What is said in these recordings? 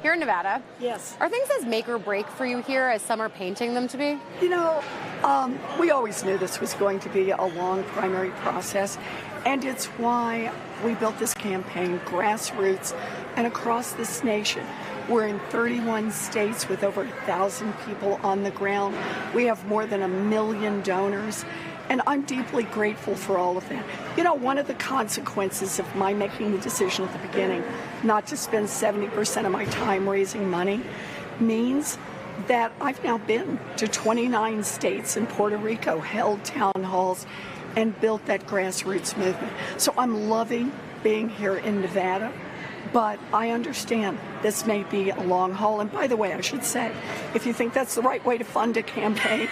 Here in Nevada. Yes. Are things as make or break for you here as some are painting them to be? You know, we always knew this was going to be a long primary process, and it's why we built this campaign, grassroots, and across this nation. We're in 31 states with over 1,000 people on the ground. We have more than 1 million donors. And I'm deeply grateful for all of that. You know, one of the consequences of my making the decision at the beginning not to spend 70% of my time raising money means that I've now been to 29 states in Puerto Rico, held town halls, and built that grassroots movement. So I'm loving being here in Nevada, but I understand this may be a long haul. And by the way, I should say, if you think that's the right way to fund a campaign,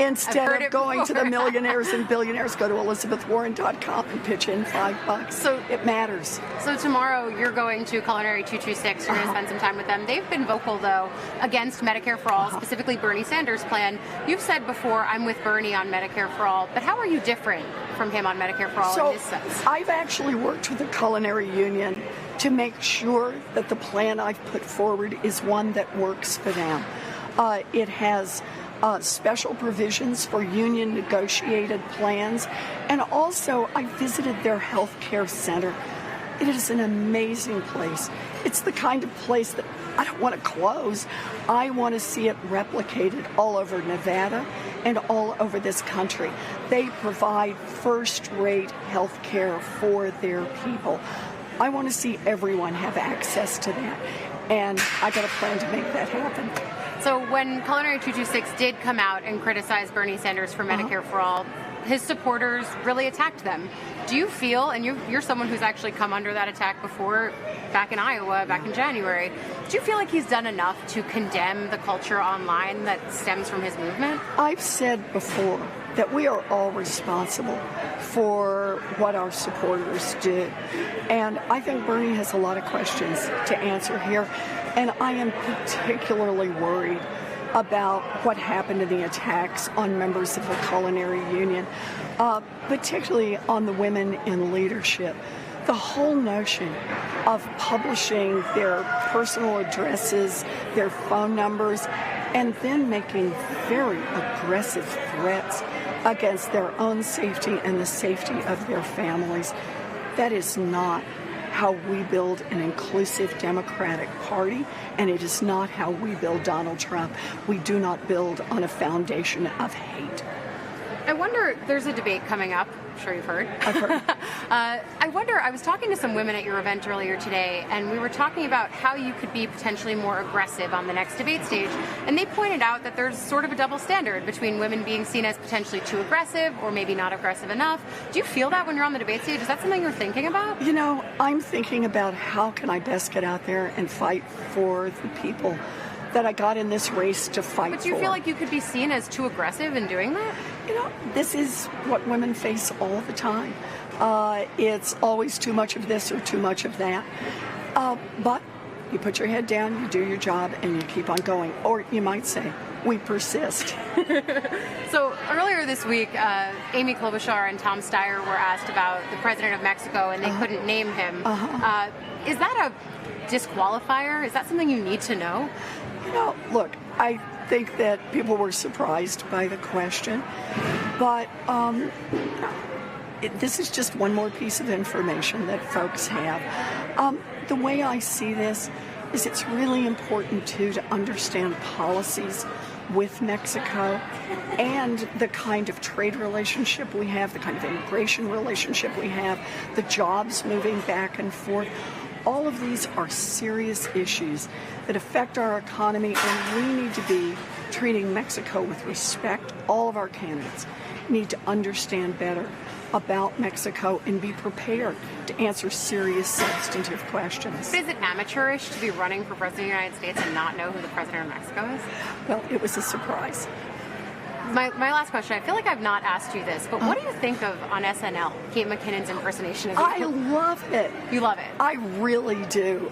instead of going to the millionaires and billionaires, go to ElizabethWarren.com and pitch in $5. So it matters. So tomorrow you're going to Culinary 226. You're going to spend some time with them. They've been vocal, though, against Medicare for All, specifically Bernie Sanders' plan. You've said before, I'm with Bernie on Medicare for All. But how are you different from him on Medicare for All in his sense? I've actually worked with the Culinary Union to make sure that the plan I've put forward is one that works for them. It has special provisions for union negotiated plans, and also I visited their health care center. It is an amazing place. It's the kind of place that I don't want to close. I want to see it replicated all over Nevada and all over this country. They provide first-rate health care for their people. I want to see everyone have access to that, and I got a plan to make that happen. So when Culinary 226 did come out and criticize Bernie Sanders for Medicare for All, his supporters really attacked them. Do you feel, and you're someone who's actually come under that attack before, back in Iowa, back in January, do you feel like he's done enough to condemn the culture online that stems from his movement? I've said before that we are all responsible for what our supporters did. And I think Bernie has a lot of questions to answer here. And I am particularly worried about what happened in the attacks on members of the Culinary Union, particularly on the women in leadership. The whole notion of publishing their personal addresses, their phone numbers, and then making very aggressive threats against their own safety and the safety of their families, that is not how we build an inclusive Democratic Party, and it is not how we build Donald Trump. We do not build on a foundation of hate. I wonder, there's a debate coming up. I'm sure you've heard. I've heard. I wonder, I was talking to some women at your event earlier today, and we were talking about how you could be potentially more aggressive on the next debate stage. And they pointed out that there's sort of a double standard between women being seen as potentially too aggressive or maybe not aggressive enough. Do you feel that when you're on the debate stage? Is that something you're thinking about? You know, I'm thinking about how can I best get out there and fight for the people that I got in this race to fight for. But do you feel like you could be seen as too aggressive in doing that? You know, this is what women face all the time. It's always too much of this or too much of that. But you put your head down, you do your job, and you keep on going. Or you might say, we persist. So earlier this week, Amy Klobuchar and Tom Steyer were asked about the president of Mexico, and they couldn't name him. Is that a disqualifier? Is that something you need to know? You know, look, I think that people were surprised by the question, but this is just one more piece of information that folks have. The way I see this is it's really important, too, to understand policies with Mexico and the kind of trade relationship we have, the kind of immigration relationship we have, the jobs moving back and forth. All of these are serious issues that affect our economy, and we need to be treating Mexico with respect. All of our candidates need to understand better about Mexico and be prepared to answer serious, substantive questions. Is it amateurish to be running for president of the United States and not know who the president of Mexico is? Well, it was a surprise. My last question, I feel like I've not asked you this, but what do you think of, on SNL, Kate McKinnon's impersonation of you? I love it. You love it? I really do.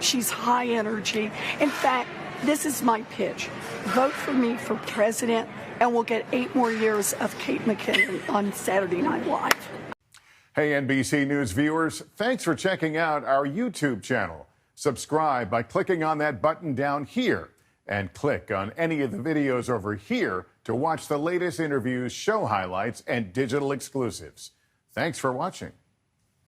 She's high energy. In fact, this is my pitch. Vote for me for president, and we'll get 8 more years of Kate McKinnon on Saturday Night Live. Hey, NBC News viewers, thanks for checking out our YouTube channel. Subscribe by clicking on that button down here, and click on any of the videos over here to watch the latest interviews, show highlights, and digital exclusives. Thanks for watching.